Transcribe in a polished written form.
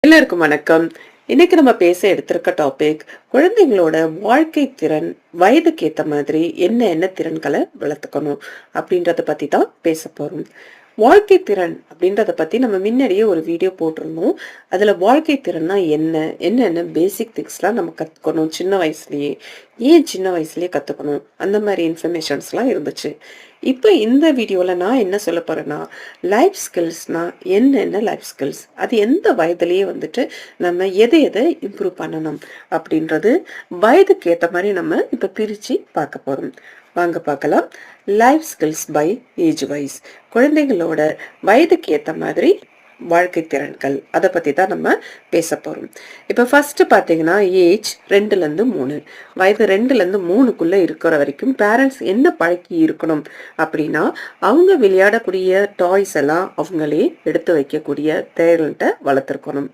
எல்லாருக்கும் வணக்கம். இன்னைக்கு நம்ம பேச எடுத்திருக்க டாபிக் குழந்தைங்களோட வாழ்க்கை திறன் வயதுக்கு ஏத்த மாதிரி என்ன என்ன திறன்களை வளர்த்துக்கணும் அப்படின்றத பத்தி தான் பேச போறோம். வாழ்க்கை திறன் அப்படின்றத பத்தி நம்ம முன்னாடியே ஒரு வீடியோ போட்டிருந்தோம். அதுல வாழ்க்கை திறன்னா என்ன என்னென்ன பேசிக் திங்ஸ்லாம் நம்ம கத்துக்கணும் சின்ன வயசுலயே, ஏன் சின்ன வயசுலயே கத்துக்கணும் அந்த மாதிரி இன்ஃபர்மேஷன்ஸ்லாம் இருந்துச்சு. இப்போ இந்த வீடியோல நான் என்ன சொல்ல போறேன்னா, லைஃப் ஸ்கில்ஸ்னா என்னென்ன லைஃப் ஸ்கில்ஸ், அது எந்த வயதிலேயே வந்துட்டு நம்ம எதை எதை இம்ப்ரூவ் பண்ணணும் அப்படின்றது வயதுக்கு ஏற்ற மாதிரி நம்ம இப்போ பிரித்து பார்க்க போகிறோம். வாங்க பார்க்கலாம். Life skills by age wise, குழந்தைங்களோட வயதுக்கு ஏற்ற மாதிரி வாழ்க்கை திறன்கள், அதை பற்றி தான் நம்ம பேச போகிறோம். இப்போ ஃபர்ஸ்ட் பார்த்தீங்கன்னா ஏஜ் 2லேருந்து 3 வயது, 2லேருந்து 3க்குள்ளே இருக்கிற வரைக்கும் பேரண்ட்ஸ் என்ன பழக்கி இருக்கணும் அப்படின்னா, அவங்க விளையாடக்கூடிய டாய்ஸ் எல்லாம் அவங்களே எடுத்து வைக்கக்கூடிய டேலண்ட்டை வளர்த்துருக்கணும்.